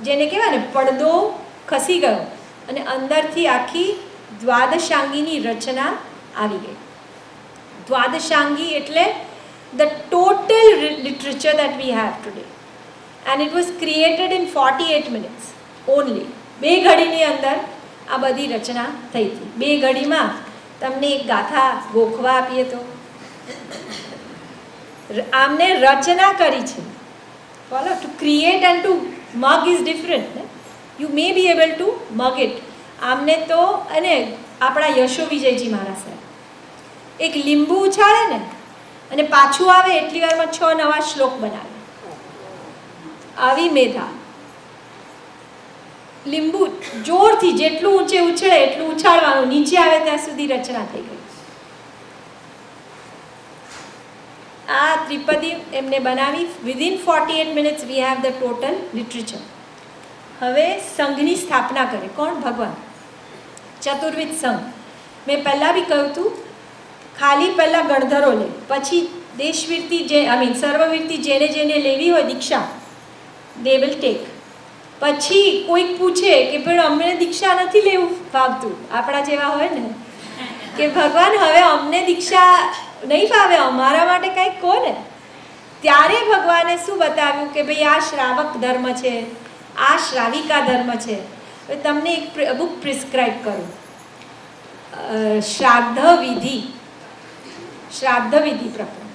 જેને કહેવાય ને પડદો ખસી ગયો અને અંદરથી આખી દ્વાદશાંગીની રચના આવી ગઈ. દ્વાદશાંગી એટલે the total literature that we have today, and it was created in 48 minutes only. 2 ઘડીની અંદર આ બધી રચના થઈ હતી. 2 ઘડીમાં તમને એક ગાથા ગોખવા આપીએ તો આમને રચના કરી છે. Follow, to create and to mug is different ને. You may be able to mug it. આમને તો અને આપણા યશો વિજયજી મહારાજ સાહેબ એક લીંબુ ઉછાળે ને અને પાછું આવે એટલી વારમાં 6 નવા શ્લોક બનાવે. આવી મેધા. લીંબુ જોરથી જેટલું ઊંચે ઉછળે એટલું ઉછાળવાનું, નીચે આવે ત્યાં સુધી રચના થઈ ગઈ. આ ત્રિપદી એમને બનાવી. Within 48 minutes we have the total literature. હવે સંઘની સ્થાપના કરે કોણ? ભગવાન. ચતુર્વિધ સંઘ. મેં પહેલાં બી કહ્યું હતું, ખાલી પહેલાં ગણધરો લે, પછી દેશવીરથી જે સર્વવીરથી જેને જેને લેવી હોય દીક્ષા, દે વિલ ટેક. પછી કોઈક પૂછે કે પણ અમને દીક્ષા નથી લેવું ફાવતું, આપણા જેવા હોય ને કે ભગવાન હવે અમને દીક્ષા નહીં ફાવે, અમારા માટે કંઈક કહો ને. ત્યારે ભગવાને શું બતાવ્યું કે ભાઈ આ શ્રાવક ધર્મ છે, આ શ્રાવિકા ધર્મ છે. હવે તમને એક બુક પ્રિસ્ક્રાઇબ કરું, શ્રાદ્ધ વિધિ. શ્રાદ્ધ વિધિ પ્રકરણ.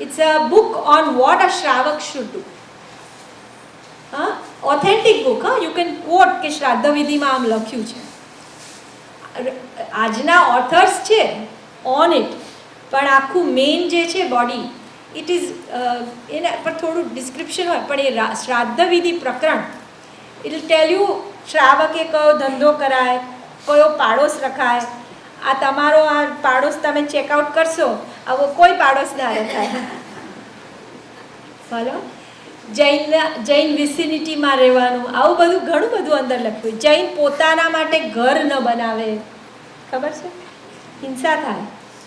It's a book on what a શ્રાવક શુડ ડુ. હા, ઓથેન્ટિક બુક. હા, યુ કેન કોટ કે શ્રાદ્ધ વિધિમાં આમ લખ્યું છે. આજના ઓથર્સ છે ઓન ઇટ, પણ આખું મેઇન જે છે બોડી ઇટ ઇઝ એના પર થોડું ડિસ્ક્રિપ્શન હોય, પણ એ શ્રાદ્ધ વિધિ પ્રકરણ ઇટ વિલ ટેલ યુ શ્રાવકે કયો ધંધો કરાય, કયો પાડોશ રખાય. આ તમારો આ પાડોશ તમે ચેકઆઉટ કરશો, આવો કોઈ પાડોશ ના રખાય. ફોલો. જૈન વિસિનિટીમાં રહેવાનું, આવું બધું ઘણું બધું અંદર લખ્યું. જૈન પોતાના માટે ઘર ન બનાવે, ખબર છે? હિંસા થાય.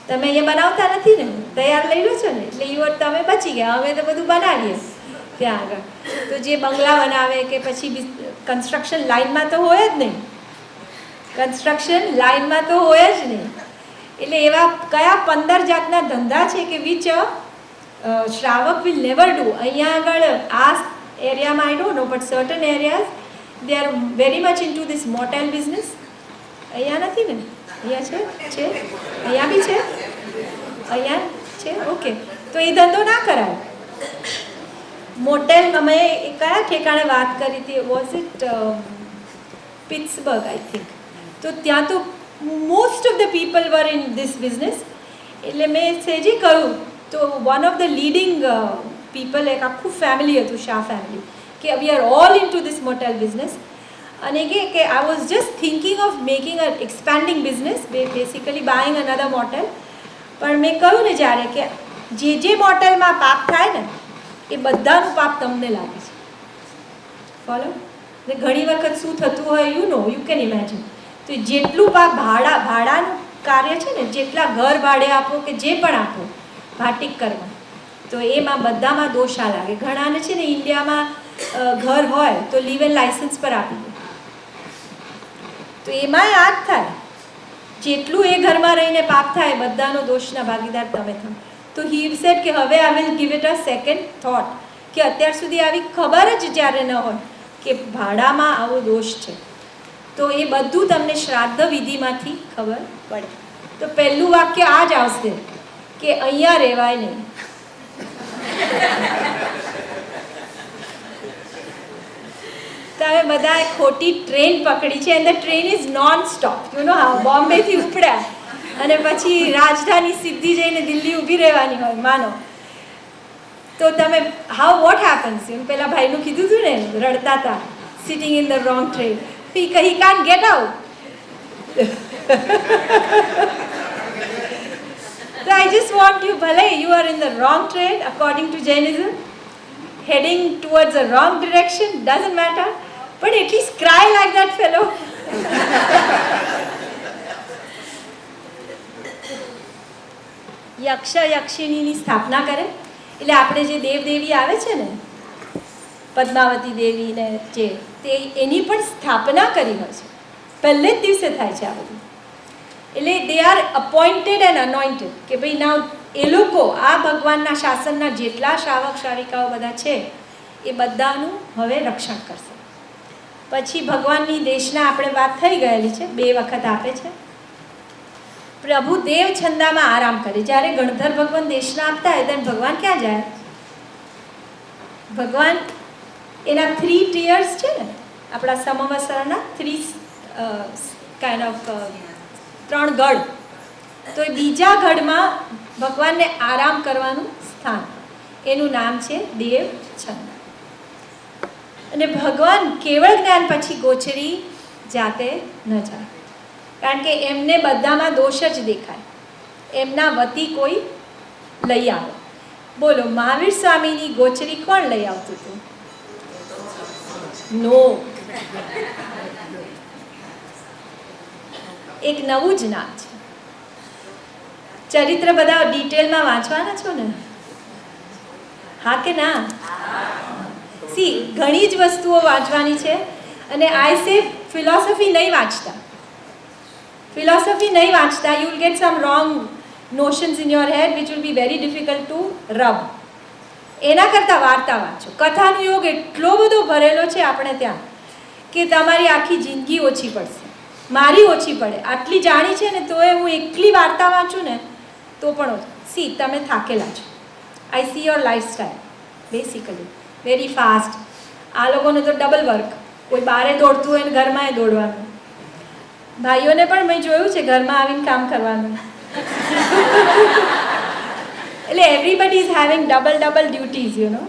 તમે અહીંયા બનાવતા નથી ને, તૈયાર લઈ લો છો ને, એટલે તમે બચી ગયા. અમે તો બધું બનાવીએ ત્યાં આગળ. તો જે બંગલા બનાવે કે પછી કન્સ્ટ્રક્શન લાઇનમાં તો હોય જ નહીં. કન્સ્ટ્રક્શન લાઇનમાં તો હોય જ નહીં. એટલે એવા કયા 15 જાતના ધંધા છે કે વિચ શ્રાવક વિલ નેવર ડુ. અહીંયા આગળ આ એરિયામાં આઈ don't no, but certain areas they are very much in two this motel business. અહીંયા નથી ને? અહીંયા છે? અહીંયા બી છે? અહીંયા છે? ઓકે, તો એ ધંધો ના કરાય. મોટેલ અમે કયા ઠેકાણે વાત કરી હતી? Was it Pittsburgh I think. તો ત્યાં તો most of the people were in this business. એટલે મેં સેજી કહ્યું તો one of the leading people, એક આખું ફેમિલી હતું, શાહ ફેમિલી, કે we are all into this motel business. અને કે I was just thinking of making a expanding business, basically buying another motel. પણ મેં કહ્યું ને જ્યારે કે જે મોટેલમાં પાપ થાય ને એ બધાનું પાપ તમને લાગે છે. ફોલો. ને ઘણી વખત શું થતું હોય, યુ કેન ઇમેજિન. તો જેટલું પાપ ભાડાનું કાર્ય છે ને, જેટલા ઘર ભાડે આપો કે જે પણ આપો ભાટિક કરવા, તો એમાં બધામાં દોષ આ લાગે. ઘણાને છે ને ઇન્ડિયામાં ઘર હોય તો લીવ એન્ડ લાઇસન્સ પર આપી દે, તો એમાંય આ જ થાય. જેટલું એ ઘરમાં રહીને પાપ થાય, બધાનો દોષના ભાગીદાર તમે થાવ. તો હી સેડ કે હવે I will give it a second thought, કે અત્યાર સુધી આવી ખબર જ જ્યારે ન હોય કે ભાડામાં આવો દોષ છે, તો એ બધું તમને શ્રાદ્ધ વિધિમાંથી ખબર પડે. તો પહેલું વાક્ય આ જ આવશે કે અહીંયા રહેવાય નહીં. તો હવે બધાએ ખોટી ટ્રેન પકડી છે, and the train is non stop. You know how. બોમ્બેથી ઉપડ્યા અને પછી રાજધાની સીધી જઈને દિલ્હી ઊભી રહેવાની હોય માનો, તો તમે હાઉ વોટ હેપન્સ? પેલા ભાઈનું કીધું હતું ને, રડતા હતા, sitting in the wrong train. he can't get out. So I just want you, bhale you are in the wrong train according to Jainism, heading towards a wrong direction, doesn't matter, but at least cry like that fellow. યક્ષ યક્ષિણીની સ્થાપના કરે. એટલે આપણે જે દેવ દેવી આવે છે ને, પદ્માવતી દેવીને જે તે એની પણ સ્થાપના કરી હોય છે, પહેલે જ દિવસે થાય છે આ બધું. એટલે દે આર અપોઇન્ટેડ એન્ડ અનોઇન્ટેડ કે ભાઈ ના એ લોકો આ ભગવાનના શાસનના જેટલા શ્રાવક શ્રાવિકાઓ બધા છે એ બધાનું હવે રક્ષણ કરશે. પછી ભગવાનની દેશના આપણે વાત થઈ ગયેલી છે, 2 વખત આપે છે. પ્રભુ દેવ છંદામાં આરામ કરે. જ્યારે ગણધર ભગવાન દેશના આપતા હોય ત્યારે ભગવાન ક્યાં જાય? ભગવાન એના 3 ટીયર્સ છે ને આપણા સમવસરના 3 કાઇન્ડ ઓફ 3 ગઢ, તો એ બીજા ગઢમાં ભગવાનને આરામ કરવાનું સ્થાન, એનું નામ છે દેવ છંદ. અને ભગવાન કેવળ જ્ઞાન પછી ગોચરી જાતે ન જાય, કારણ કે એમને બધામાં દોષ જ દેખાય, એમના વતી કોઈ લઈ આવે. બોલો, મહાવીર સ્વામીની ગોચરી કોણ લઈ આવતું હતું? નો. એક નવું જ નામ છે. ચરિત્ર બધા ડિટેલમાં વાંચવાના છો ને? હા કે ના? સી, ઘણી જ વસ્તુઓ વાંચવાની છે. અને આઈ સે ફિલોસોફી નહીં વાંચતા, you will get some wrong notions in your head which will be very difficult to rub. એના કરતાં વાર્તા વાંચો. કથાનો યોગ એટલો બધો ભરેલો છે આપણે ત્યાં કે તમારી આખી જિંદગી ઓછી પડશે. મારી ઓછી પડે, આટલી જાણી છે ને તોય હું એકલી વાર્તા વાંચું ને તો પણ ઓછી. સી, તમે થાકેલા છો. I see your lifestyle basically very fast. આ લોકોને તો ડબલ વર્ક, કોઈ બારે દોડતું હોય ને ઘરમાં દોડવાનું. ભાઈઓને પણ મેં જોયું છે ઘરમાં આવીને કામ કરવાનું. એટલે everybody is having double duties, you know,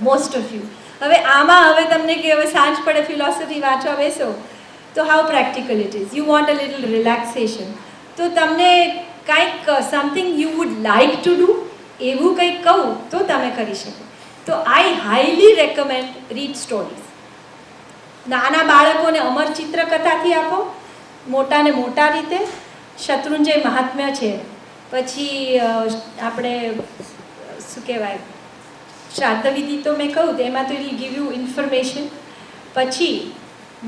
most of you. હવે આમાં હવે તમને કે હવે સાંજ પડે ફિલોસોફી વાંચવા બેસો તો how practical it is. You want a little relaxation, તો તમને કંઈક something you would like to do એવું કંઈક કહું તો તમે કરી શકો. તો આઈ હાઈલી રેકમેન્ડ રીડ સ્ટોરીઝ. નાના બાળકોને અમર ચિત્રકથાથી આપો, મોટાને મોટા રીતે. શત્રુંજય મહાત્મ્ય છે, પછી આપણે શું કહેવાય શ્રાદ્ધવિધિ તો મેં કહું તો એમાં તો it will give you information. પછી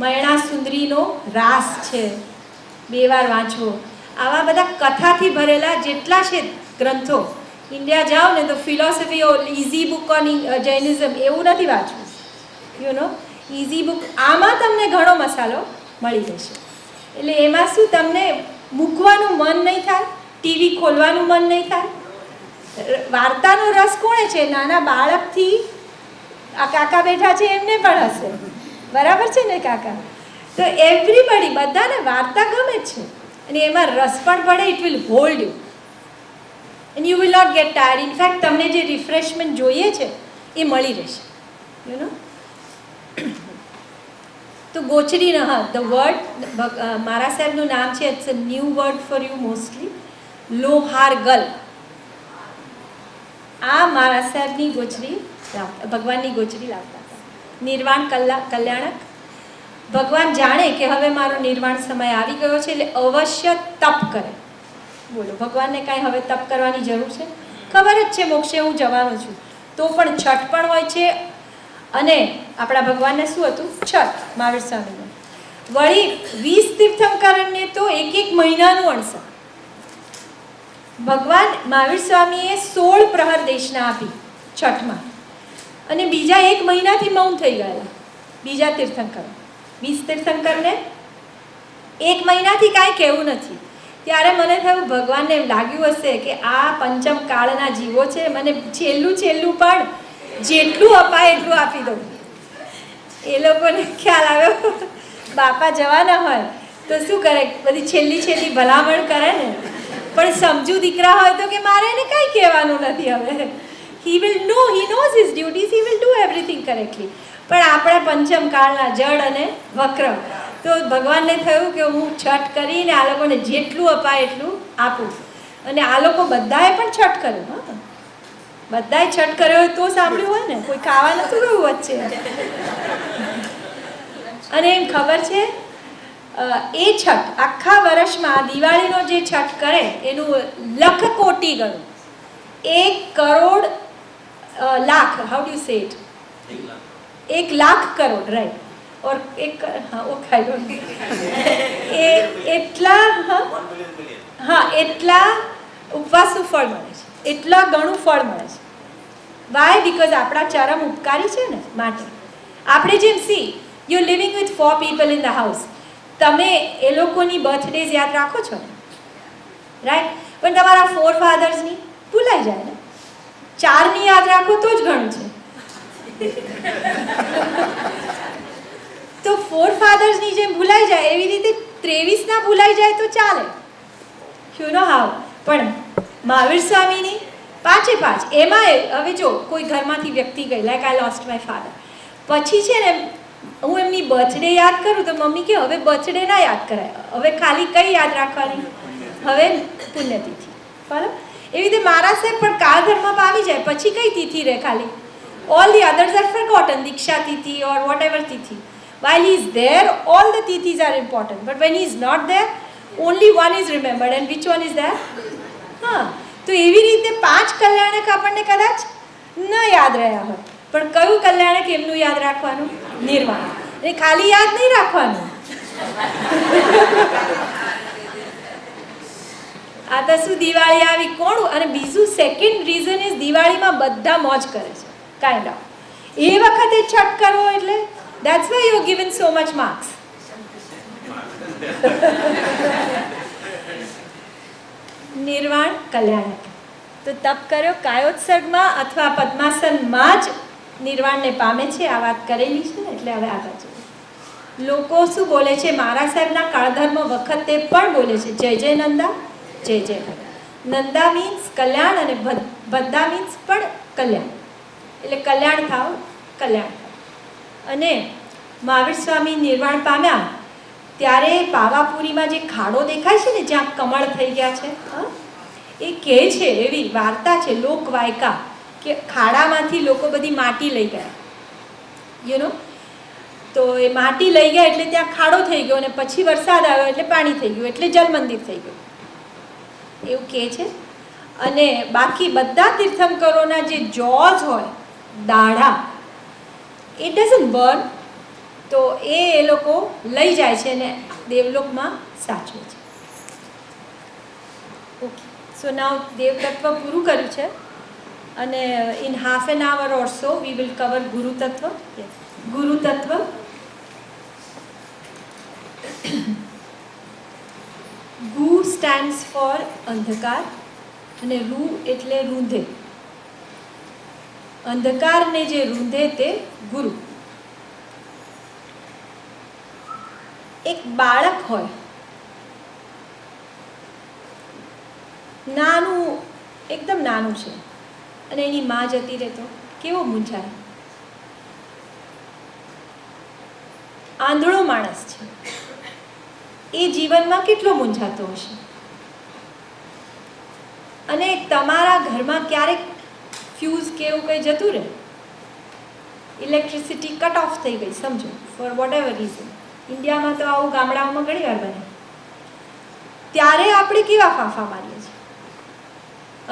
મયણા સુંદરીનો રાસ છે, 2 વાર વાંચવો. આવા બધા કથાથી ભરેલા જેટલા છે ગ્રંથો. ઇન્ડિયા જાઓ ને તો philosophy easy book on Jainism એવું નથી વાંચવું, યુ નો, ઇઝી બુક. આમાં તમને ઘણો મસાલો મળી જશે. એટલે એમાં શું તમને મૂકવાનું મન નહીં થાય, ટીવી ખોલવાનું મન નહીં થાય. વાર્તાનો રસ કોણે છે? નાના બાળકથી આ કાકા બેઠા છે એમને પણ હશે, બરાબર છે ને કાકા? તો એવરીબડી, બધાને વાર્તા ગમે છે અને એમાં રસ પણ પડે. It will hold you and you will not get tired. In fact તમને જે રિફ્રેશમેન્ટ જોઈએ છે એ મળી રહેશે, યુ નો. તો ગોચરીનો, હા, ધ વર્ડ મારા સાહેબનું નામ છે, it's a new word for you mostly, Lohargal. આ મારા સાહેબની ગોચરી ભગવાનની ગોચરી લાવતા હતા. નિર્વાણ કલ્યાણક. ભગવાન જાણે કે હવે મારો નિર્વાણ સમય આવી ગયો છે એટલે અવશ્ય તપ કરે. બોલો, ભગવાનને કાંઈ હવે તપ કરવાની જરૂર છે? ખબર જ છે મોક્ષે હું જવાનો છું, તો પણ છઠ પણ હોય છે. અને આપણા ભગવાનને શું હતું? છઠ. મહાવીર સ્વામીને વળી 20 તીર્થંકરને તો 1 મહિનાનું અણસર. ભગવાન મહાવીર સ્વામીએ 16 પ્રહર દેશના આપી છઠમાં, અને બીજા 1 મહિનાથી મૌન થઈ ગયેલા બીજા તીર્થંકર. 20 તીર્થંકરને 1 મહિનાથી કાંઈ કહેવું નથી. ત્યારે મને થયું, ભગવાનને લાગ્યું હશે કે આ પંચમ કાળના જીવો છે, મને છેલ્લું પણ જેટલું અપાય એટલું આપી દઉં. એ લોકોને ખ્યાલ આવ્યો બાપા જવાના હોય તો શું કરે, બધી છેલ્લી ભલામણ કરે ને. પણ સમજુ દીકરા હોય તો કે મારે એને કાંઈ કહેવાનું નથી હવે. He knows his duties, he will do everything correctly. પણ આપણા પંચમ કાળના જડ અને વક્ર, તો ભગવાનને થયું કે હું છઠ કરીને આ લોકોને જેટલું અપાય એટલું આપું. અને આ લોકો બધાએ પણ છઠ કર્યું. હા, બધાએ છઠ કર્યો હોય તો સાંભળ્યું હોય ને, કોઈ ખાવા નતું ગયું વચ્ચે. અને એમ ખબર છે એ છઠ આખા વર્ષમાં દિવાળીનો જે છઠ કરે એનું 1,00,000 કોટી ગણું, 1 crore lakh, how do you say it, 1,00,000 crore, right, or એક હા ઓ ખાઈ લો એ એટલા હા એટલા ઉપવાસનું ફળ મળે છે, એટલા ઘણું ફળ મળે છે. વાય? બિકોઝ આપણા ચરમ ઉપકારી છે ને, માટે. આપણે જેમ C you living with 4 people in the house, તમે એ લોકોની બર્થડેઝ યાદ રાખો છો ને, રાઈટ, પણ તમારા ફોરફાધર્સની ભૂલાઈ જાય ને. 4ની યાદ રાખો તો જ ઘણું છે. તો ફોરફાધર્સની જેમ ભૂલાઈ જાય એવી રીતે 23ના ભૂલાઈ જાય તો ચાલે, યુ નો હાવ. પણ મહાવીર સ્વામીની 5 એમાં હવે જો કોઈ ઘરમાંથી વ્યક્તિ ગઈ, like I lost my father, પછી છે ને હું એમની બર્થડે યાદ કરું તો મમ્મી કે હવે બર્થડે ના યાદ કરાય, હવે ખાલી કઈ યાદ રાખવાની, હવે પુણ્યતિથિ. બરાબર? એવી રીતે મારા સાહેબ પણ કાળધર્મમાં આવી જાય પછી કઈ તિથિ રહે? ખાલી all the others are forgotten, diksha tithi or whatever tithi. While he is there, all the tithis are important, but when he is not there, only one is remembered. And which one is there? હા, તો એવી રીતે 5 કલ્યાણક આપણને કદાચ ન યાદ રહ્યા હોય, પણ કયું કલ્યાણક એમનું યાદ રાખવાનું? નિર્વાણ. એ ખાલી યાદ નહીં રાખવાનું. આ તો શું દિવાળી આવી કોણ? અને બીજું સેકન્ડ રીઝન ઇઝ દિવાળીમાં બધા મોજ કરે છે, કાઇન્ડ ઓફ. એ વખતે છઠ કરવો એટલે that's why you given so much marks. નિર્વાણ કલ્યાણક. તો તપ કર્યો કાયોત્સર્ગમાં અથવા પદ્માસનમાં જ નિર્વાણને પામે છે. આ વાત કરેલી છે ને, એટલે હવે આગળ જોઈએ. લોકો શું બોલે છે? મારા સાહેબના કાળધર્મ વખતે પણ બોલે છે જય જય નંદા, જય જય ભદ્દા. નંદા મીન્સ કલ્યાણ અને ભદ્દા મીન્સ પણ કલ્યાણ, એટલે કલ્યાણ થાવ, કલ્યાણ થાવ. અને મહાવીર સ્વામી નિર્વાણ પામ્યા ત્યારે પાવાપુરીમાં જે ખાડો દેખાય છે ને, જ્યાં કમળ થઈ ગયા છે, એ કહે છે, એવી વાર્તા છે, લોકવાયકા, કે ખાડામાંથી લોકો બધી માટી લઈ ગયા, યુ નો. તો એ માટી લઈ ગયા એટલે ત્યાં ખાડો થઈ ગયો, અને પછી વરસાદ આવ્યો એટલે પાણી થઈ ગયું, એટલે જલ મંદિર થઈ ગયું, એવું કહે છે. અને બાકી બધા તીર્થંકરોના જે જોઝ હોય, દાઢા, એ ડઝન્ટ બર્ન, તો એ લોકો લઈ જાય છે અને દેવલોકમાં સાચવે છે. ઓકે, સો નાવ દેવતત્વ પૂરું કર્યું છે, અને in half an આવર or so we will cover ગુરુ તત્વ. ગુરુ તત્વ ગુ સ્ટેન્ડ્સ ફોર અંધકાર, અને રૂ એટલે રૂંધે, અંધકારને જે રૂંધે તે ગુરુ. એક બાળક હોય, નાનું, એકદમ નાનું છે, અને એની માં જતી રહે તો કેવો મૂંઝાય. આંધળો માણસ છે, એ જીવનમાં કેટલો મૂંઝાતો હશે. અને તમારા ઘરમાં ક્યારેક ફ્યુઝ કે એવું કંઈ જતું રહે, ઇલેક્ટ્રિસિટી કટ ઓફ થઈ ગઈ, સમજો, ફોર વોટ એવર રીઝન. ઇન્ડિયામાં તો આવું ગામડાઓમાં ઘણી વાર બને. ત્યારે આપણે કેવા ફાંફા મારીએ છીએ?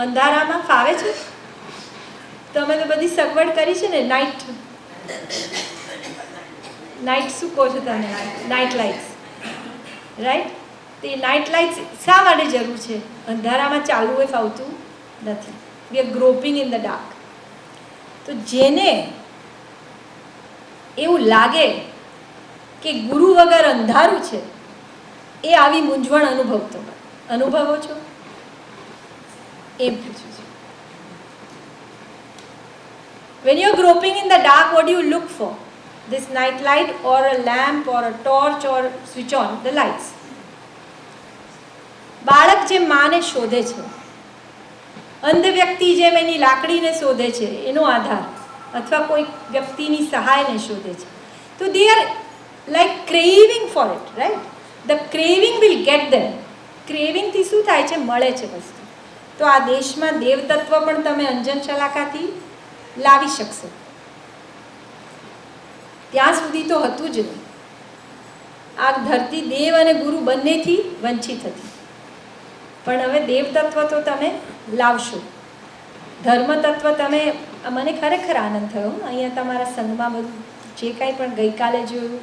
અંધારામાં ફાવે છે? તમે તો બધી સગવડ કરી છે ને, નાઇટ શું કહો છો તમે? Night lights, right? તો એ નાઇટ લાઇટ્સ શા માટે જરૂર છે? અંધારામાં ચાલવું એ ફાવતું નથી. We are groping in the dark. તો જેને એવું લાગે કે ગુરુ વગર અંધારું છે, એ આવી મૂંઝવણ અનુભવો છો? એમ પૂછું છું. When you are groping in the dark, what do you look for? This night light or a lamp or a torch or switch on the lights. બાળક જેમ માને શોધે છે, અંધ વ્યક્તિ જેમ એની લાકડીને શોધે છે, એનો આધાર, અથવા કોઈ વ્યક્તિની સહાયને શોધે છે. તો they are like craving for it, right? The craving will get them. Craving થી શું થાય છે? મળે છે વસ્તુ. તો આ દેશમાં દેવતત્વ પણ તમે અંજન શલાકાથી લાવી શકશો. ત્યાં સુધી તો હતું જ નહીં. આ ધરતી દેવ અને ગુરુ બંનેથી વંચિત હતી, પણ હવે દેવતત્વ તો તમે લાવશો. ધર્મ તત્વ તમે, મને ખરેખર આનંદ થયો અહીંયા તમારા સંઘમાં બધું જે કાંઈ પણ ગઈકાલે જોયું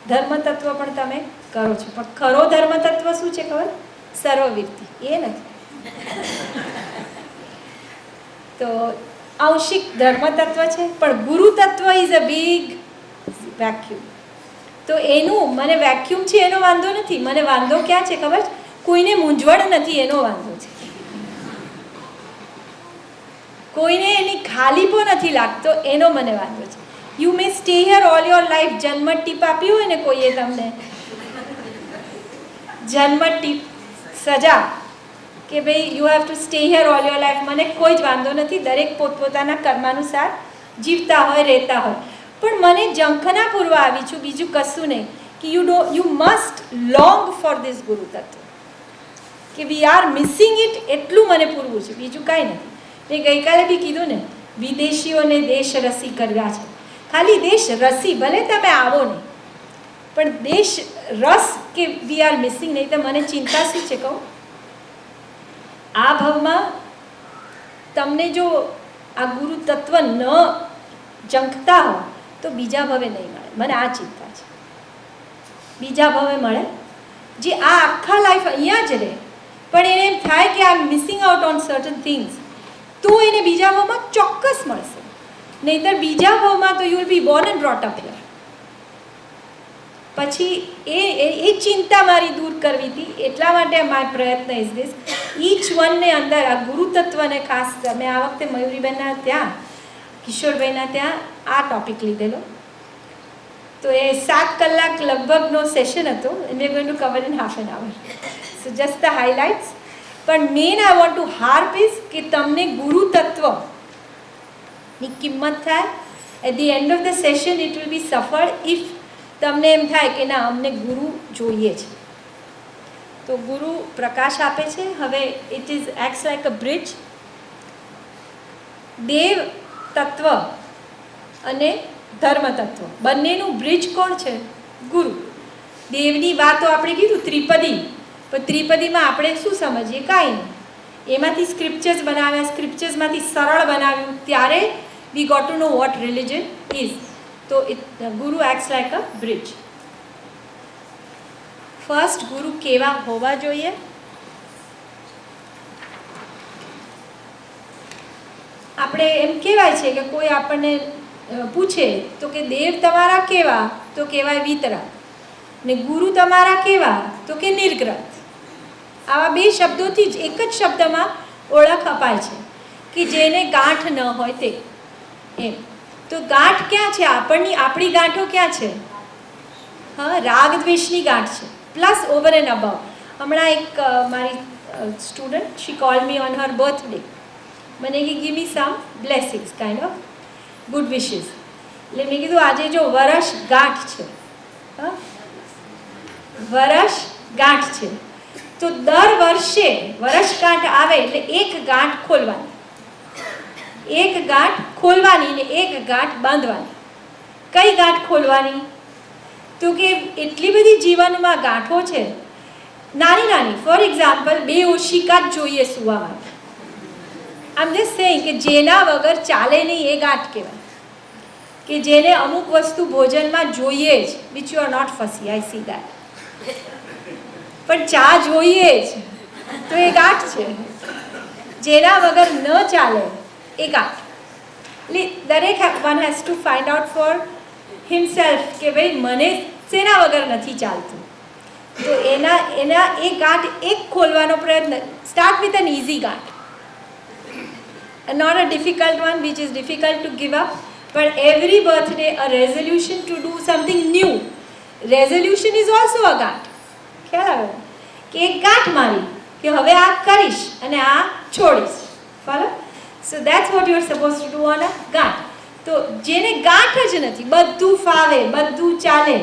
ધર્મતત્વ પણ તમે કરો છો, પણ ખરો ધર્મતત્વ શું છે ખબર? સર્વવીરતિ એ નથી. તો આંશિક ધર્મતત્વ છે, પણ ગુરુ તત્વ ઇઝ અ બિગ વેક્યુમ. તો એનું મને વેક્યુમ છે એનો વાંધો નથી, મને વાંધો ક્યાં છે ખબર? કોઈને મૂંઝવણ નથી એનો વાંધો છે, કોઈને એની ખાલીપો નથી લાગતો એનો મને વાંધો છે. You may stay here all your life. જન્મ ટીપ આપી હોય ને કોઈએ તમને, જન્મ ટીપ સજા કે ભાઈ you have to stay here all your life, મને કોઈ જ વાંધો નથી, દરેક પોતપોતાના કર્માનુસાર જીવતા હોય રહેતા હોય, પણ મને ઝંખના પૂરવા આવી છું, બીજું કશું નહીં, કે you must long for this ગુરુ તત્વ, કે વી આર મિસિંગ ઇટ, એટલું મને પૂરવું છે, બીજું કાંઈ નથી. મેં ગઈકાલે બી કીધું ને, વિદેશીઓને દેશ રસી કર્યા છે. ખાલી દેશ રસી, ભલે તમે આવો નહીં, પણ દેશ રસ કે વી આર મિસિંગ. નહીં તો મને ચિંતા શું છે કહું? આ ભાવમાં તમને જો આ ગુરુ તત્વ ન ઝંખતા હોય તો બીજા ભાવે નહીં મળે. મને આ ચિંતા છે. બીજા ભાવે મળે જે આ આખા લાઈફ અહીંયા જ રહે, પણ એને એમ થાય કે I am missing out on certain things, તો એને બીજા ભાવમાં ચોક્કસ મળશે. નહીંતર બીજા ભાવમાં તો you will be Born and brought up here. પછી એ ચિંતા મારી દૂર કરવી હતી, એટલા માટે મારો પ્રયત્ન ઇઝ ધીસ. ઈચ વનને અંદર આ ગુરુ તત્વને ખાસ મેં આ વખતે મયુરીબેનના ત્યાં, કિશોરભાઈના ત્યાં આ ટોપિક લીધેલો. તો એ 7 કલાક લગભગનો સેશન હતો, and we are going to cover in half an hour. So just the highlights. પણ main I want to harp is કે તમને ગુરુ તત્વની કિંમત થાય. At the end of the session it will be સફળ ઇફ તમને એમ થાય કે ના અમને ગુરુ જોઈએ છે. તો ગુરુ પ્રકાશ આપે છે. હવે it is acts like a bridge. દેવ તત્વ અને ધર્મ તત્વ બંનેનું બ્રિજ કોણ છે? ગુરુ. દેવની વાતો આપણે કીધું ત્રિપદી, પણ ત્રિપદીમાં આપણે શું સમજીએ? કાંઈ નહીં. એમાંથી સ્ક્રિપ્ચર્સ બનાવ્યા, સ્ક્રિપ્ચર્સમાંથી સરળ બનાવ્યું, ત્યારે we got to know what religion is. તો guru acts like a bridge. First, guru કેવા હોવા જોઈએ? આપણે એમ કહેવાય છે કે કોઈ આપણને પૂછે તો કે દેવ તમારા કેવા? તો કહેવાય વિતરા. ને ગુરુ તમારા કેવા? તો કે નિર્ગ્રંથ. આવા બે શબ્દોથી જ એક જ શબ્દમાં ઓળખ અપાય છે કે જેને ગાંઠ ન હોય તે. એમ તો ગાંઠ ક્યાં છે? આપણી ગાંઠો ક્યાં છે? હા, રાગ દ્વેષની ગાંઠ છે, પ્લસ ઓવર એન્ડ અબવ. હમણાં એક મારી student, she call me on her birthday. મને કે give me some blessings, kind of good wishes. એટલે મેં કીધું આજે જો વરસ ગાંઠ છે, હા વરસ ગાંઠ છે, તો દર વર્ષે વર્ષગાંઠ આવે એટલે એક ગાંઠ ખોલવાની, એક ગાંઠ ખોલવાની ને એક ગાંઠ બાંધવાની. કઈ ગાંઠ ખોલવાની? તો કે એટલી બધી જીવનમાં ગાંઠો છે, નાની નાની. ફોર એક્ઝામ્પલ, 2 ઓશિકા જ જોઈએ સુવા માટે. આમ જસ્ટ સેઇંગ કે જેના વગર ચાલે નહીં એ ગાંઠ કહેવાય. કે જેને અમુક વસ્તુ ભોજનમાં જોઈએ જ, which you are not fussy, I see that. પણ ચા જોઈએ જ તો એ ગાંઠ છે. જેના વગર ન ચાલે એ ગાંઠ. એટલે દરેક one has to find out for himself કે ભાઈ મને શેના વગર નથી ચાલતું. તો એના એ ગાંઠ એક ખોલવાનો પ્રયત્ન. સ્ટાર્ટ વિથ એન ઇઝી ગાંઠ, not a difficult one which is difficult to give up, but every birthday a resolution to do something new. Resolution is also a ગાંઠ. ખ્યાલ આવે કે એક ગાંઠ મારી કે હવે આ કરીશ અને આ છોડીશ. Follow? So that's what you are suppose to do on a ગાંઠ. તો જેને ગાંઠ જ નથી, બધું ફાવે, બધું ચાલે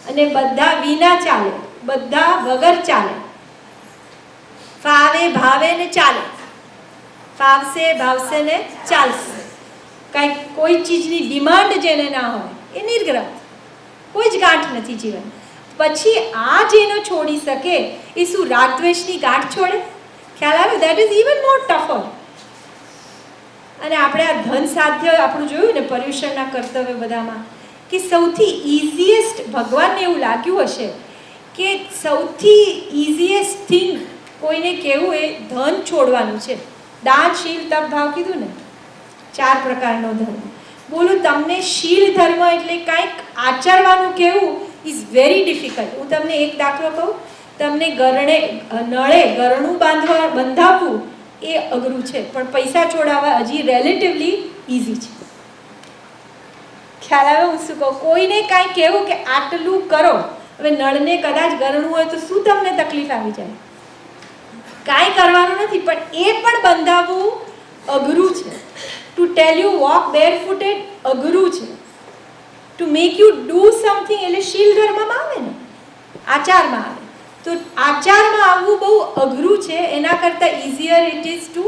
અને બધા વિના ચાલે, બધા વગર ચાલે, ફાવે ભાવે ને ચાલે, ફાવશે ભાવશે ને ચાલશે, કાંઈ કોઈ ચીજની ડિમાન્ડ જેને ના હોય એ નિર્ગ્રંથ. કોઈ જ ગાંઠ નથી જીવન. પછી આ જેનો છોડી શકે એ શું રાગદ્વેષની ગાંઠ છોડે? ખ્યાલ આવે? That is even more tougher. અને આપણે આ ધન સાધ્ય આપણું જોયું ને પર્યુષણના કર્તવ્ય બધામાં, કે સૌથી ઇઝીએસ્ટ, ભગવાનને એવું લાગ્યું હશે કે સૌથી ઇઝીએસ્ટ થિંગ કોઈને કહેવું એ ધન છોડવાનું છે. દાન, શીલ, તપ, ભાવ કીધું ને, 4 પ્રકારનો ધર્મ. બોલું તમને શીલ ધર્મ એટલે કાંઈક આચરવાનું કહેવું ઇઝ વેરી ડિફિકલ્ટ. હું તમને એક દાખલો કહું, તમને નળે ગરણું બંધાવવું એ અઘરું છે, પણ પૈસા છોડાવવા હજી રિલેટિવલી ઇઝી છે. ખ્યાલ આવે હું શું કહું? કોઈને કાંઈ કહેવું કે આટલું કરો, હવે નળને કદાચ ગરણું હોય તો શું તમને તકલીફ આવી જાય? કાંઈ કરવાનું નથી, પણ એ પણ બંધાવવું અઘરું છે. ટુ ટેલ યુ વોક બેરફૂટેડ અઘરું છે. To make you do something એટલે શીલ ધર્મમાં આવે ને, આચારમાં આવે. તો આચારમાં આવવું બહુ અઘરું છે. એના કરતાં ઇઝીયર ઇટ ઇઝ ટુ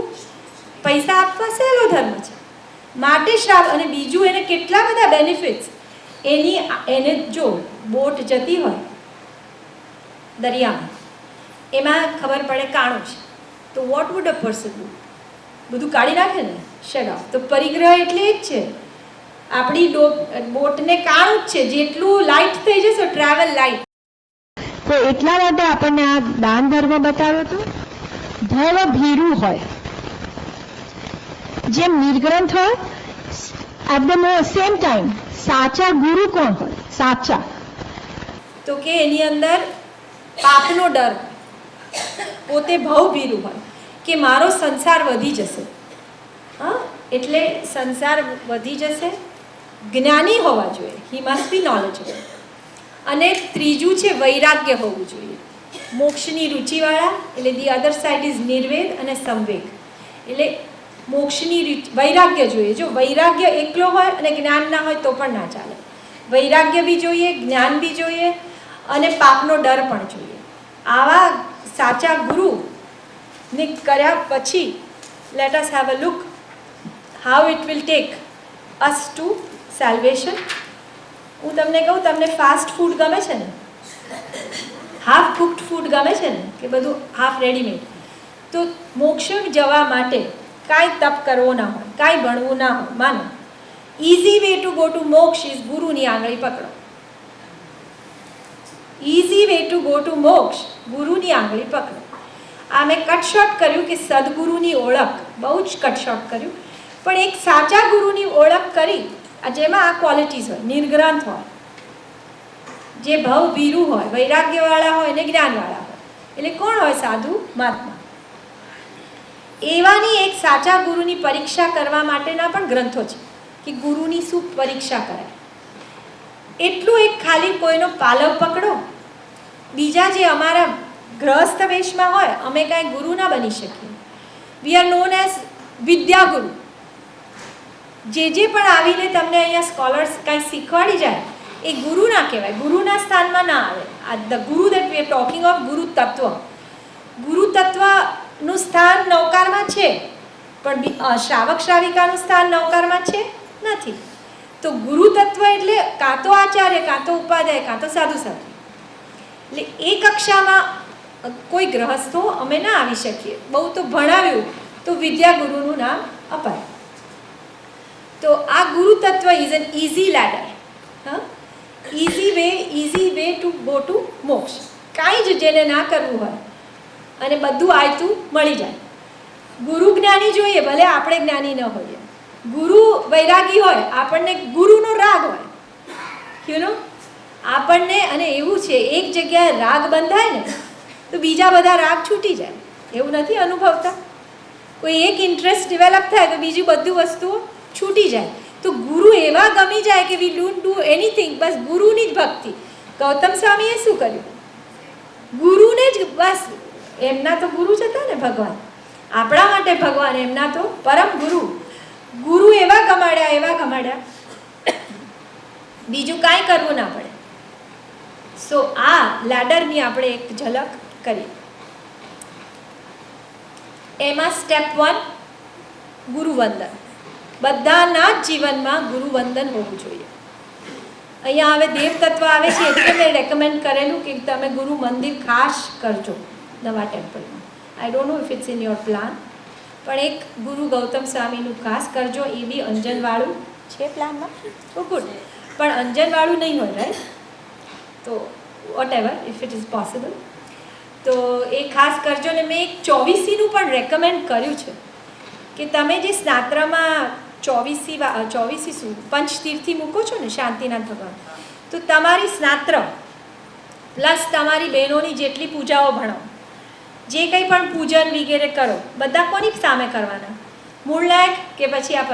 પૈસા આપવા સહેલો ધર્મ છે. માટે શ્રાવ. અને બીજું એને કેટલા બધા બેનિફિટ્સ. એને જો બોટ જતી હોય દરિયામાં, એમાં ખબર પડે કાણું છે, તો what would a person do? બધું કાઢી નાખે ને, શેડ ઓફ. તો પરિગ્રહ એટલે જ છે, આપણી બોટને કાણું જ છે. જેટલું લાઇટ થઈ જશે, ટ્રાવેલ લાઇટ. તો એટલા માટે આપણને આ દાન ધર્મ બતાવ્યો હતો. ધર્મ ભીરું હોય, જેમ નિર્ગ્રંથ હોય, એટ ધ સેમ ટાઈમ સાચા ગુરુ કોણ હોય? સાચા તો કે એની અંદર પાપનો ડર હોય, પોતે ભવભીરું હોય કે મારો સંસાર વધી જશે. હા, એટલે સંસાર વધી જશે. જ્ઞાની હોવા જોઈએ, હી મસ્ટ બી નોલેજેબલ. અને ત્રીજું છે વૈરાગ્ય હોવું જોઈએ, મોક્ષની રુચિવાળા. એટલે ધી અધર સાઇડ ઇઝ નિર્વેદ અને સંવેગ. એટલે મોક્ષની વૈરાગ્ય જોઈએ. જો વૈરાગ્ય એકલો હોય અને જ્ઞાન ના હોય તો પણ ના ચાલે. વૈરાગ્ય બી જોઈએ, જ્ઞાન બી જોઈએ, અને પાપનો ડર પણ જોઈએ. આવા સાચા ગુરુને કર્યા પછી let us have a look how it will take us to salvation. હું તમને કહું, તમને ફાસ્ટ ફૂડ ગમે છે ને, હાફ કુક્ડ ફૂડ ગમે છે ને, કે બધું હાફ રેડીમેડ? તો મોક્ષ જવા માટે કાંઈ તપ કરવો ના હોય, કાંઈ ભણવું ના હોય. માનો easy way to go to મોક્ષ ઇઝ ગુરુની આંગળી પકડો. Easy way to go to મોક્ષ, ગુરુની આંગળી પકડો. આ મેં કટ શોર્ટ કર્યું કે સદગુરુની ઓળખ, બહુ જ કટ શોર્ટ કર્યું. પણ એક સાચા ગુરુની ઓળખ કરી, જેમાં આ ક્વોલિટીઝ હોય, નિર્ગ્રંથ હોય, જે ભવભીરું હોય, વૈરાગ્યવાળા હોય ને જ્ઞાનવાળા હોય. એટલે કોણ હોય? સાધુ મહાત્મા. એવાની એક સાચા ગુરુની પરીક્ષા કરવા માટેના પણ ગ્રંથો છે કે ગુરુની શું પરીક્ષા કરાય. એટલું એક ખાલી કોઈનો પાલવ પકડો. બીજા જે અમારા ગ્રહસ્થ વેશમાં હોય, અમે કાંઈ ગુરુ ના બની શકીએ. વી આર નોન એઝ વિદ્યાગુરુ. જે પણ આવીને તમને અહીંયા સ્કોલર્સ કાંઈ શીખવાડી જાય, એ ગુરુ ના કહેવાય, ગુરુના સ્થાનમાં ના આવે. આ ધ ગુરુ that we are talking of, ગુરુ તત્વ. ગુરુ તત્વનું સ્થાન નવકારમાં છે, પણ શ્રાવક શ્રાવિકાનું સ્થાન નવકારમાં છે નથી. તો ગુરુ તત્વ એટલે કાં તો આચાર્ય, કાં તો ઉપાધ્યાય, કાં તો સાધુ સાધુ. એટલે એ કક્ષામાં કોઈ ગ્રહસ્થો અમે ના આવી શકીએ. બહુ તો ભણાવ્યું તો વિદ્યાગુરુનું નામ અપાય. તો આ ગુરુ તત્વ ઇઝ એન ઇઝી લેડર. હા, easy way to go to મોક્ષ. કાંઈ જ જેને ના કરવું હોય અને બધું આયતું મળી જાય. ગુરુ જ્ઞાની જોઈએ, ભલે આપણે જ્ઞાની ન હોઈએ. ગુરુ વૈરાગી હોય, આપણને ગુરુનો રાગ હોય, યુ નો આપણને. અને એવું છે, એક જગ્યાએ રાગ બંધાય ને તો બીજા બધા રાગ છૂટી જાય. એવું નથી અનુભવતા? કોઈ એક ઇન્ટરેસ્ટ ડેવલપ થાય તો બીજી બધી વસ્તુઓ છૂટી જાય. તો ગુરુ એવા ગમી જાય કે વી ડોન્ટ ડુ એનીથિંગ, બસ ગુરુની જ ભક્તિ. ગૌતમ સ્વામીએ શું કર્યું? ગુરુને જ બસ. એમના તો ગુરુ જ હતા ને ભગવાન. આપણા માટે ભગવાન, એમના તો પરમ ગુરુ. ગુરુ એવા ગમાડ્યા, બીજું કાંઈ કરવું ના પડે. સો આ લેડરની આપણે એક ઝલક કરીએ. એમાં સ્ટેપ 1 ગુરુવંદન. બધાના જ જીવનમાં ગુરુવંદન હોવું જોઈએ. અહીંયા હવે દેવ તત્વ આવે છે એટલે મેં રેકમેન્ડ કરેલું કે તમે ગુરુ મંદિર ખાસ કરજો નવા ટેમ્પલમાં. I don't know if it's in your plan, પણ એક ગુરુ ગૌતમ સ્વામીનું ખાસ કરજો. એ બી અંજનવાળું છે પ્લાનમાં. તો ગુડ. પણ અંજનવાળું નહીં હોય, રાઈટ? તો whatever if it is possible તો એ ખાસ કરજો. ને મેં એક 24નું પણ રેકમેન્ડ કર્યું છે કે તમે જે સ્નાત્રમાં 24 શું પંચતીર્થી મૂકો છો ને શાંતિનાથ ભગવાન, તો તમારી સ્નાત્ર પ્લસ તમારી બહેનોની જેટલી પૂજાઓ ભણો, જે કંઈ પણ પૂજન વગેરે કરો, બધા કોની સામે કરવાના? મૂળલાયક કે પછી આ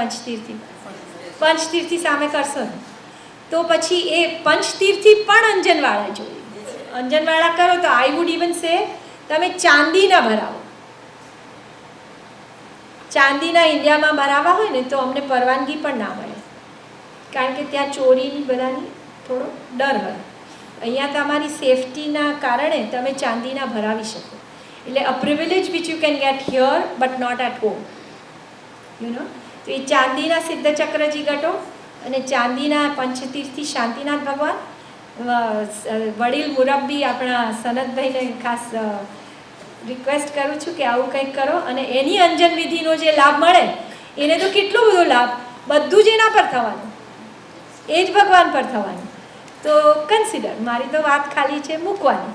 પંચતીર્થી સામે કરશો ને તો પછી એ પંચતીર્થી પણ અંજનવાળા જોઈએ. અંજનવાળા કરો તો આઈ વુડ ઇવન સે તમે ચાંદીના ભરાવો. ચાંદીના ઇન્ડિયામાં ભરાવા હોય ને તો અમને પરવાનગી પણ ના મળે, કારણ કે ત્યાં ચોરીની બધાની થોડો ડર હોય. અહીંયા તમારી સેફટીના કારણે તમે ચાંદીના ભરાવી શકો. એટલે a privilege which you can get here but not at home, you know. તો એ ચાંદીના સિદ્ધચક્રજી ગટો અને ચાંદીના પંચતીર્થી શાંતિનાથ ભગવાન, વડીલ મુરબ્બી આપણા સનતભાઈને ખાસ રિક્વેસ્ટ કરું છું કે આવું કંઈક કરો. અને એની અંજન વિધિનો જે લાભ મળે એને તો કેટલો બધો લાભ, બધું જ એના પર થવાનું, એ જ ભગવાન પર થવાનું. તો કન્સિડર, મારી તો વાત ખાલી છે મૂકવાની,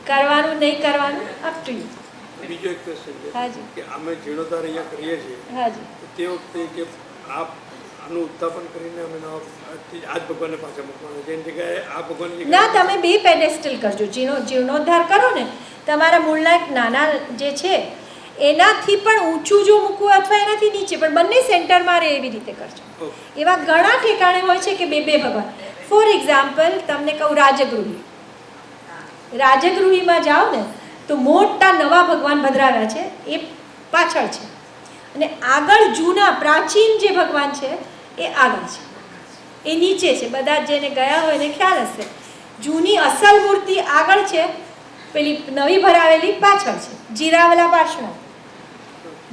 કરવાનું નહીં કરવાનું અપ ટુ યુ. બીજો એક ક્વેશ્ચન છે હાજી કે અમે જીર્ણોદ્ધાર અહીંયા કરીએ છીએ, હાજી તો તે વખતે કે આપ આનું ઉત્થાપન કરીને અમે આ જ ભગવાનને પાછા મૂકવાના છે, એની જગ્યાએ આ ભગવાનની ના, તમે બે પેડેસ્ટલ કરજો. જીર્ણોદ્ધાર કરો ને, તમારા મૂળના નાના જે છે એનાથી પણ ઊંચું જો મૂકવું અથવા એનાથી નીચે, પણ બંને સેન્ટરમાં રહે એવી રીતે કરજો. એવા ઘણા ઠેકાણે હોય છે કે બે ભગવાન. ફોર એક્ઝામ્પલ તમને કહું, રાજગૃહીમાં જાઓ ને તો મોટા નવા ભગવાન ભદ્રાવ્યા છે, એ પાછળ છે, અને આગળ જૂના પ્રાચીન જે ભગવાન છે એ આગળ છે, એ નીચે છે. બધા જેને ગયા હોય એને ખ્યાલ હશે. જૂની અસલ મૂર્તિ આગળ છે, પેલી નવી ભરાવેલી પાછળ છે. જીરાવલા પાછળ,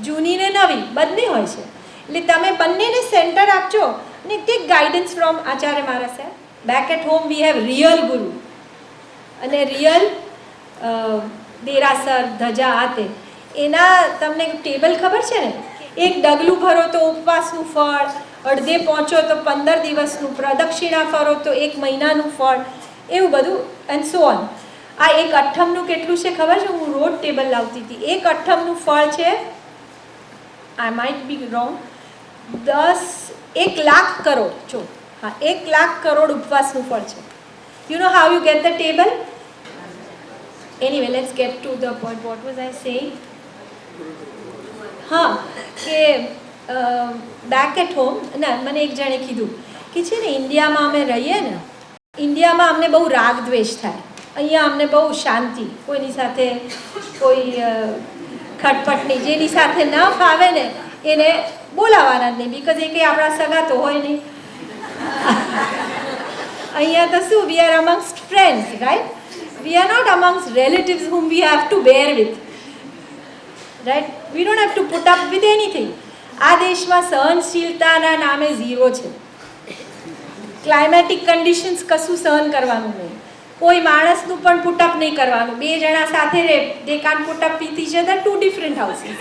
જૂની ને નવી બંને હોય છે. એટલે તમે બંનેને સેન્ટર આપજો. અને tech guidance from Acharya Maharaj Saheb. Back at home we have real guru અને રિયલ દેરાસર ધજા આતે. એના તમને ટેબલ ખબર છે ને, એક ડગલું ભરો તો ઉપવાસનું ફળ, અડધે પહોંચો તો 15 દિવસનું, પ્રદક્ષિણા ફરો તો 1 મહિનાનું ફળ, એવું બધું એન્ડ સો ઓન. આ એક અઠ્ઠમનું કેટલું છે ખબર છે? હું રોજ ટેબલ લાવતી હતી. એક અઠ્ઠમનું ફળ છે, I might be wrong, 1 lakh crore. જો હા, 1 લાખ કરોડ ઉપવાસનું ફળ છે. You know how you get the table? Anyway, let's get to the point. What was I saying? હા, કે બેક એટ હોમ ના, મને એક જણે કીધું કે છે ને ઇન્ડિયામાં અમે રહીએ ને, ઇન્ડિયામાં અમને બહુ રાગ દ્વેષ થાય, અહીંયા અમને બહુ શાંતિ, કોઈની સાથે કોઈ ખટપટ નહીં, જેની સાથે ન ફાવે ને એને બોલાવાના જ નહીં, બિકોઝ એ કંઈ આપણા સગા તો હોય નહીં. અહીંયા તો શું, we are amongst friends, right? We are not amongst relatives whom we have to bear with, right? We don't have to put up with anything. આ દેશમાં સહનશીલતાના નામે ઝીરો છે. ક્લાઇમેટિક કન્ડિશન્સ કશું સહન કરવાનું નહીં, કોઈ માણસનું પણ પુટઅપ નહીં કરવાનું. 2 જણા સાથે રહે, they can't put up with each other, 2 different houses.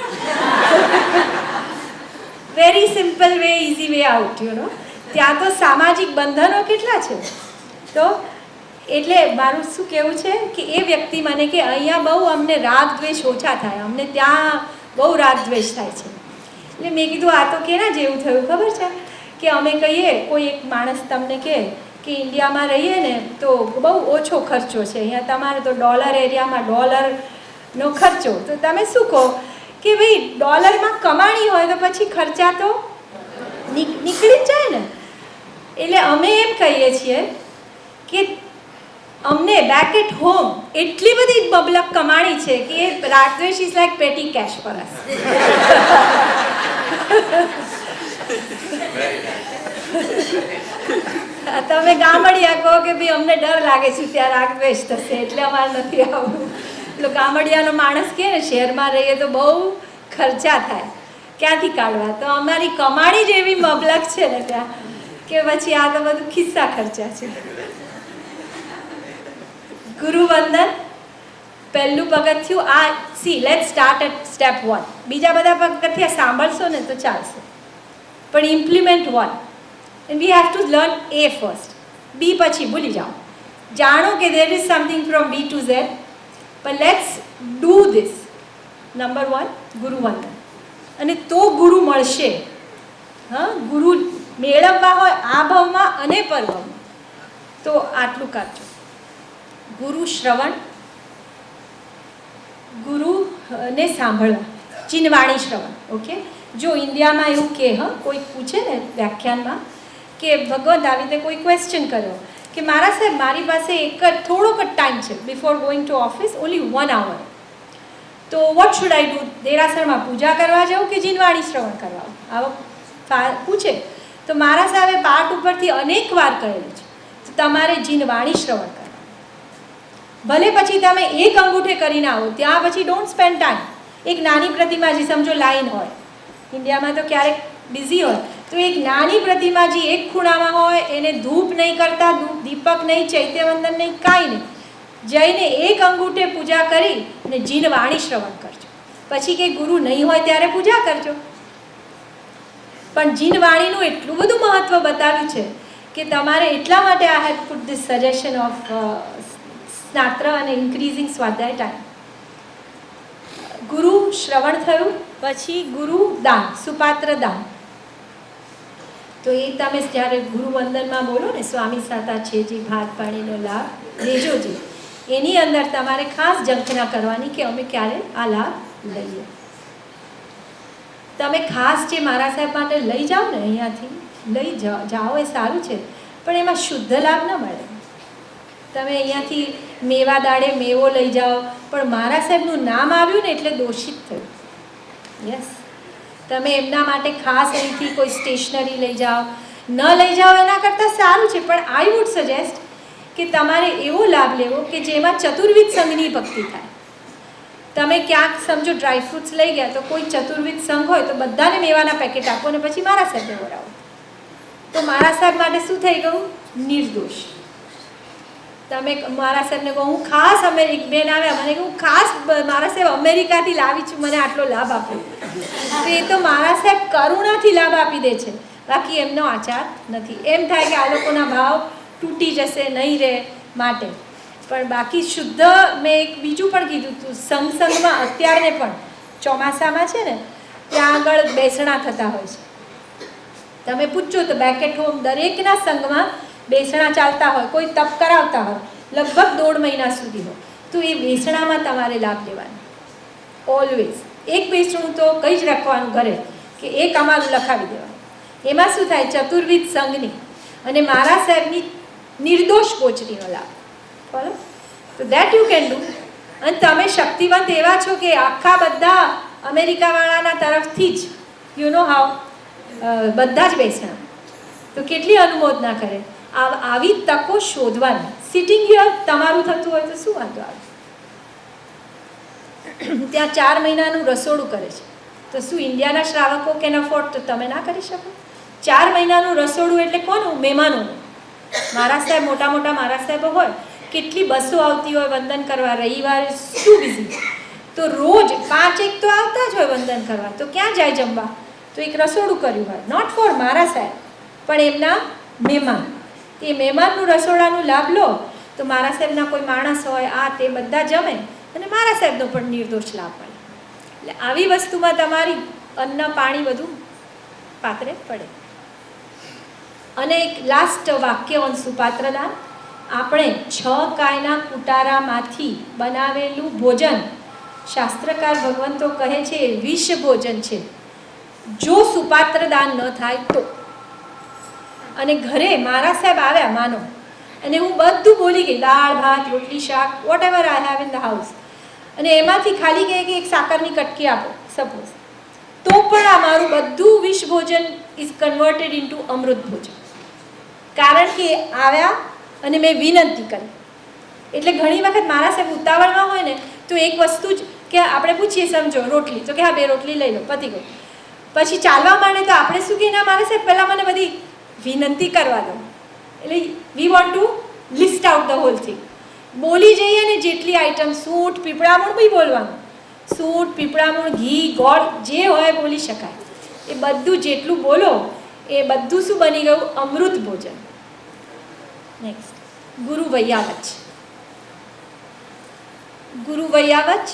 Very simple way, easy way out, you know. ત્યાં તો સામાજિક બંધનો કેટલા છે. તો એટલે મારું શું કહેવું છે કે એ વ્યક્તિ મને કે અહીંયા બહુ અમને રાગ દ્વેષ ઓછા થાય, અમને ત્યાં બહુ રાગ દ્વેષ થાય છે. એટલે મેં કીધું આ તો કેના જેવું થયું ખબર છે કે અમે કહીએ, કોઈ એક માણસ તમને કહે કે ઇન્ડિયામાં રહીએ ને તો બહુ ઓછો ખર્ચો છે, અહીંયા તમારે તો ડોલર એરિયામાં ડોલરનો ખર્ચો, તો તમે શું કહો કે ભાઈ ડોલરમાં કમાણી હોય તો પછી ખર્ચા તો નીકળી જ જાય ને. એટલે અમે એમ કહીએ છીએ કે અમને બેક એટ હોમ એટલી બધી મબલક કમાણી છે કે એ રાગદ્વેષ ઇઝ લાઈક પેટી કેશ પર અસ. તમે ગામડિયા કહો કે ભાઈ અમને ડર લાગે છે ત્યાં રાગદ્વેષ થશે એટલે અમારે નથી આવવું. એટલે ગામડિયાનો માણસ કહે ને શહેરમાં રહીએ તો બહુ ખર્ચા થાય, ક્યાંથી કાઢવા? તો અમારી કમાણી જ એવી મબલક છે ને ત્યાં કે પછી આ તો બધું ખિસ્સા ખર્ચા છે. ગુરુવંદન પહેલું પગથિયું આ. See, let start at step 1. બીજા બધા પગથિયા સાંભળશો ને તો ચાલશે, પણ implement 1 and we have to learn A first. B પછી ભૂલી જાઓ, જાણો કે there is something from B to Z, પણ લેટ્સ ડૂ ધીસ. નંબર 1 ગુરુ વંદન, અને તો ગુરુ મળશે. હા, ગુરુ મેળવવા હોય આ ભાવમાં અને પરભાવમાં તો આટલું કરજો. ગુરુ શ્રવણ, ગુરુને સાંભળવા, ચિનવાણી શ્રવણ. ઓકે, જો ઇન્ડિયામાં એવું કે કોઈ પૂછે ને વ્યાખ્યાનમાં કે ભગવંત આવી રીતે કોઈ ક્વેશ્ચન કર્યો કે મારા સાહેબ મારી પાસે એક જ થોડોક જ ટાઈમ છે before going to office, only 1 hour, તો વોટ શુડ આઈ ડુ? દેરાસરમાં પૂજા કરવા જાઉં કે જીનવાણી શ્રવણ કરવા? આવો પૂછે તો મારા સાહેબે પાઠ ઉપરથી અનેક વાર કહેલું છે તો તમારે જીનવાણી શ્રવણ કરવા. ભલે પછી તમે એક અંગૂઠે કરીને આવો, ત્યાં પછી ડોન્ટ સ્પેન્ડ ટાઈમ. એક નાની પ્રતિમાજી, સમજો લાઈન હોય, ઇન્ડિયામાં તો ક્યારેક બિઝી હોય, તો એક નાની પ્રતિમાજી એક ખૂણામાં હોય, એને ધૂપ નહીં કરતા, દીપક નહીં, ચૈત્યવંદન નહીં, કાંઈ નહીં, જઈને એક અંગૂઠે પૂજા કરી અને જીનવાણી શ્રવણ કરજો. પછી કે ગુરુ નહીં હોય ત્યારે પૂજા કરજો. પણ જીનવાણીનું એટલું બધું મહત્વ બતાવ્યું છે કે તમારે એટલા માટે I have put this suggestion of સ્નાત્ર અને ઇન્ક્રીઝિંગ સ્વાધ્યાય ટાઈમ. ગુરુ શ્રવણ થયું, પછી ગુરુ દાન, સુપાત્ર દાન. તો એ તમે જ્યારે ગુરુ વંદનમાં બોલો ને, સ્વામી સાતા છે જે ભાત પાણીનો લાભ લેજો જે, એની અંદર તમારે ખાસ ઝંખના કરવાની કે અમે ક્યારે આ લાભ લઈએ. તમે ખાસ જે મારા સાહેબ માટે લઈ જાઓ ને, અહીંયાથી લઈ જાઓ એ સારું છે, પણ એમાં શુદ્ધ લાભ ન મળે. તમે અહીંયાથી મેવા દાડે મેવો લઈ જાઓ, પણ મારા સાહેબનું નામ આવ્યું ને એટલે દોષિત થયું. યસ, તમે એમના માટે ખાસ અહીંથી કોઈ સ્ટેશનરી લઈ જાઓ, ન લઈ જાઓ એના કરતાં સારું છે. પણ આઈ વુડ સજેસ્ટ કે તમારે એવો લાભ લેવો કે જેમાં ચતુર્વિધ સંઘની ભક્તિ થાય. તમે ક્યાંક સમજો ડ્રાયફ્રૂટ્સ લઈ ગયા, તો કોઈ ચતુર્વિધ સંઘ હોય તો બધાને મેવાના પેકેટ આપો અને પછી મારા સાહેબને બોલાવો, તો મારા સાહેબ માટે શું થઈ ગયું? નિર્દોષ. તમે મારા સાહેબને કહો હું ખાસ એક બેન આવ્યા, મને કહું ખાસ મારા સાહેબ અમેરિકાથી લાવી છું, મને આટલો લાભ આપ્યો, તો એ તો મારા સાહેબ કરુણાથી લાભ આપી દે છે, બાકી એમનો આચાર નથી. એમ થાય કે આ લોકોના ભાવ તૂટી જશે, નહીં રહે માટે. પણ બાકી શુદ્ધ, મેં એક બીજું પણ કીધું હતું, સંઘમાં અત્યારને પણ ચોમાસામાં છે ને ત્યાં આગળ બેસણા થતા હોય છે. તમે પૂછજો તો બેક એટ હોમ દરેકના સંઘમાં બેસણા ચાલતા હોય, કોઈ તપ કરાવતા હોય, લગભગ 1.5 મહિના સુધી હોય, તો એ બેસણામાં તમારે લાભ લેવાનો. ઓલવેઝ એક બેસણું તો કંઈ જ રાખવાનું ઘરે, કે એક અમારું લખાવી દેવાનું. એમાં શું થાય? ચતુર્વિધ સંઘની અને મારા સાહેબની નિર્દોષ કોચરીનો લાભ. બરાબર? તો દેટ યુ કેન ડુ. અને તમે શક્તિવંત એવા છો કે આખા બધા અમેરિકાવાળાના તરફથી જ યુ નો હાઉ બધા જ બેસણા, તો કેટલી અનુમોદના કરે. આવી તકો શોધવાની. સિટિંગ હિયર તમારું થતું હોય તો શું વાંધો આવે? ત્યાં 4 મહિનાનું રસોડું કરે છે, તો શું ઇન્ડિયાના શ્રાવકો કેન અફોર્ડ, તો તમે ના કરી શકો? 4 મહિનાનું રસોડું એટલે કોનું? મહેમાનોનું. મારા સાહેબ, મોટા મોટા મારા સાહેબો હોય, કેટલી બસો આવતી હોય વંદન કરવા, રવિવારે શું બિઝી, તો રોજ 5-1 તો આવતા જ હોય વંદન કરવા, તો ક્યાં જાય જમવા? તો એક રસોડું કર્યું હોય, નોટ ફોર મારા સાહેબ પણ એમના મહેમાન. એ મહેમાનનું રસોડાનું લાભ લો તો મારા સાહેબના કોઈ માણસ હોય, આ તે બધા જમે અને મારા સાહેબનો પણ નિર્દોષ લાભ મળે. એટલે આવી વસ્તુમાં તમારી અન્ન પાણી બધું પાત્રે પડે. અને એક લાસ્ટ વાક્ય ઓન સુપાત્રદાન. આપણે 6 કાયના કુટારામાંથી બનાવેલું ભોજન, શાસ્ત્રકાર ભગવંતો કહે છે એ વિષ ભોજન છે જો સુપાત્ર દાન ન થાય તો. અને ઘરે મારા સાહેબ આવ્યા માનો, અને હું બધું બોલી ગઈ, દાળ bhat rotli shaak whatever I have in the house, અને એમાંથી ખાલી કહે કે એક સાકરની કટકી આપો સપોઝ, તો પણ આ મારું બધું વિષ ભોજન ઇઝ કન્વર્ટેડ ઇન્ટુ અમૃત ભોજન. કારણ કે આવ્યા અને મેં વિનંતી કરી. એટલે ઘણી વખત મારા સાહેબ ઉતાવળમાં હોય ને તો એક વસ્તુ જ કે આપણે પૂછીએ, સમજો રોટલી, તો કે હા 2 રોટલી લઈ લો, પતી ગયું. પછી ચાલવા માંડે તો આપણે શું કહીએ, ના મારા સાહેબ પહેલાં મને બધી વિનંતી કરવા દો. એટલે we want to list out the hall thing. બોલી જઈએ ને જેટલી આઈટમ, સૂંઠ પીપળામણ બી બોલવાનું, સૂંઠ પીપળામણ ઘી ગોળ જે હોય બોલી શકાય, એ બધું જેટલું બોલો એ બધું શું બની ગયું? અમૃત ભોજન. નેક્સ્ટ ગુરુ વૈયાવચ. ગુરુ વૈયાવચ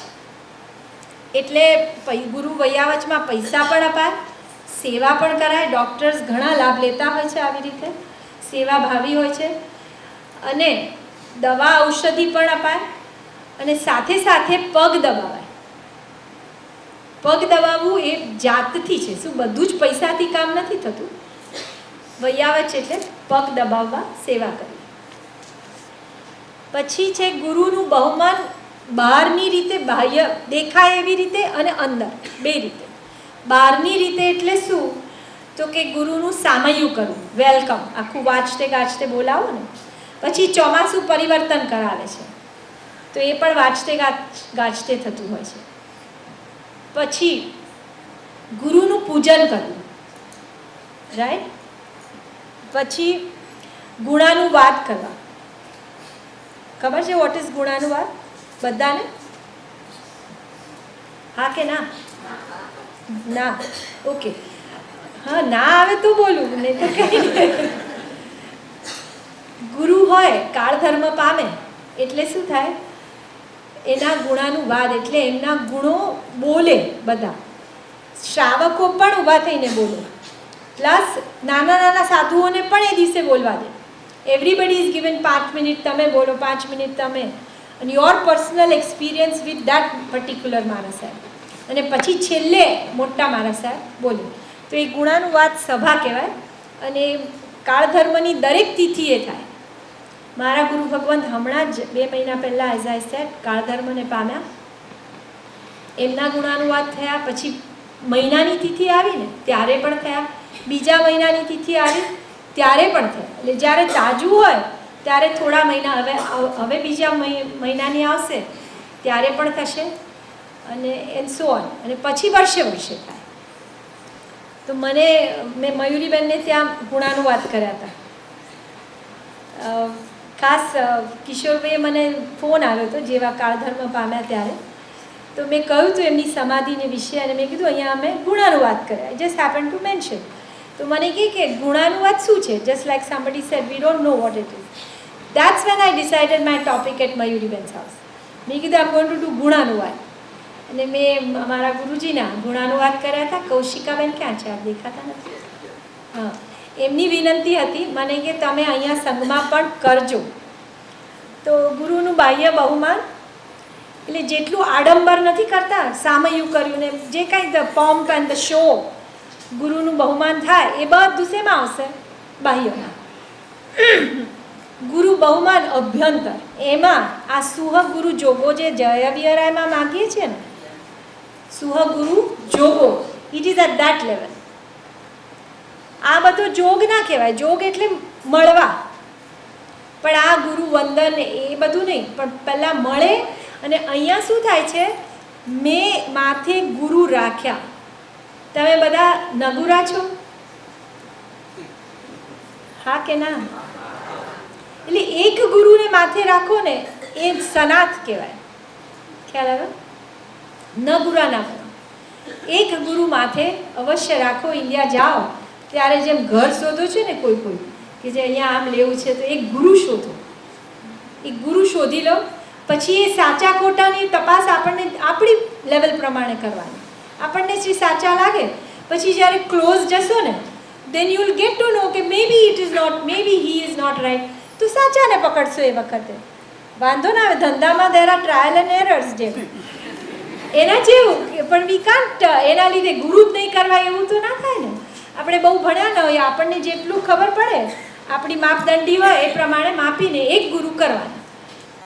એટલે ગુરુ વૈયાવચમાં પૈસા પણ અપાય, સેવા પણ કરાય. ડૉક્ટર્સ ઘણા લાભ લેતા હોય છે આવી રીતે, સેવા ભાવી હોય છે, અને દવા ઔષધિ પણ અપાય, અને સાથે સાથે પગ દબાવાય. પગ દબાવવું એ જાતથી છે, શું બધું જ પૈસાથી કામ નથી થતું. વૈયાવચ એટલે પગ દબાવવા, સેવા કરવી. પછી છે ગુરુનું બહુમાન બહારની રીતે, બાહ્ય દેખાય એવી રીતે અને અંદર બે રીતે. બહારની રીતે એટલે શું, તો કે ગુરુનું સામયું કરવું, વેલકમ, આખું વાંચતે ગાજતે બોલાવો ને. પછી ચોમાસું પરિવર્તન કરાવે છે, તો એ પણ વાંચતે ગાજતે થતું હોય છે. પછી ગુરુનું પૂજન કરવું, રાઈટ. પછી ગુણાનુવાદ કરવા. ખબર છે વોટ ઇઝ ગુણાનુવાદ બધાને? હા કે ના? ના, ઓકે. હા, ના આવે તો બોલું, નહીં તો કંઈ નહીં. ગુરુ હોય, કાળ ધર્મ પામે એટલે શું થાય, એના ગુણાનુવાદ એટલે એમના ગુણો બોલે બધા. શ્રાવકો પણ ઊભા થઈને બોલે, પ્લસ નાના નાના સાધુઓને પણ એ દિવસે બોલવા દે. એવરીબડી ઇઝ ગિવન 5 મિનિટ તમે બોલો, 5 મિનિટ તમે, અને your personal experience with that particular મહારાજ સાહેબ. અને પછી છેલ્લે મોટા મહારાજ સાહેબ બોલે. તો એ ગુણાનુવાદ સભા કહેવાય, અને કાળધર્મની દરેક તિથિએ થાય. મારા ગુરુ ભગવંત હમણાં જ 2 મહિના પહેલાં એઝ આઈ સેડ કાળધર્મને પામ્યા, એમના ગુણાનુવાદ થયા. પછી મહિનાની તિથિ આવીને ત્યારે પણ થયા, બીજા મહિનાની તિથિ આવી ત્યારે પણ થયા. એટલે જ્યારે તાજું હોય ત્યારે થોડા મહિના, હવે બીજા મહિનાની આવશે ત્યારે પણ થશે, અને એન્ડ સો ઓન. અને પછી વર્ષે વર્ષે થાય. તો મેં મયુરીબેનને ત્યાં ગુણાનુવાદ કર્યા હતા. ખાસ કિશોરભાઈએ મને ફોન આવ્યો હતો જેવા કાળધર્મ પામ્યા ત્યારે. તો મેં કહ્યું હતું એમની સમાધિને વિશે, અને મેં કીધું અહીંયા અમે ગુણાનુવાદ કર્યા. I just happen to mention. તો મને કહે કે ગુણાનુવાદ શું છે, just like somebody said we don't know what it is. That's when I decided my topic at Mayuriben's house. મેં કીધું I am going to do ગુણાનુવાદ. અને મેં મારા ગુરુજીના ગુણાનુવાદ કર્યા હતા. કૌશિકાબેન ક્યાં છે, આપ દેખાતા નથી? હા, એમની વિનંતી હતી મને કે તમે અહીંયા સંઘમાં પણ કરજો. તો ગુરુનું બાહ્ય બહુમાન એટલે જેટલું આડંબર નથી કરતા, સામયું કર્યું ને જે કાંઈ ધ પોમ્પ એન્ડ ધ શો ગુરુનું બહુમાન થાય એ બધું શેમાં આવશે? બાહ્યમાં. ગુરુ બહુમાન અભ્યંતર, એમાં આ સુહગુરુ જોગો જે જયવિહરાયમાં માગીએ છીએ ને, સુહગુરુ જોગો, it is at that level. આ બધો જોગ ના કહેવાય, જોગ એટલે મળવા. પણ આ ગુરુ વંદન એ બધું નહીં, પણ પહેલાં મળે. અને અહીંયા શું થાય છે, મેં માથે ગુરુ રાખ્યા. તમે બધા નગુરા છો? હા કે ના? એટલે એક ગુરુને માથે રાખો ને એ સનાથ કહેવાય. ખ્યાલ આવ્યો? નગુરા ના કરો. એક ગુરુ માથે અવશ્ય રાખો. ઇન્ડિયા જાઓ ત્યારે જેમ ઘર શોધો છે ને કોઈ કે જે અહીંયા આમ લેવું છે, તો એક ગુરુ શોધો. એક ગુરુ શોધી લો. પછી એ સાચા ખોટાની તપાસ આપણને આપણી લેવલ પ્રમાણે કરવાની. આપણને જે સાચા લાગે પછી જ્યારે ક્લોઝ જશો ને, then you will get to know કે maybe it is not, maybe he is not right. તો સાચાને પકડશો એ વખતે, વાંધો ના આવે. ધંધામાં there are trial and errors જેવું એના જેવું. પણ વી કાન્ટ એના લીધે ગુરુ જ નહીં કરવા એવું તો ના થાય ને. આપણે બહુ ભણ્યા ન હોય, આપણને જેટલું ખબર પડે, આપણી માપદંડી હોય એ પ્રમાણે માપીને એક ગુરુ કરવાનું.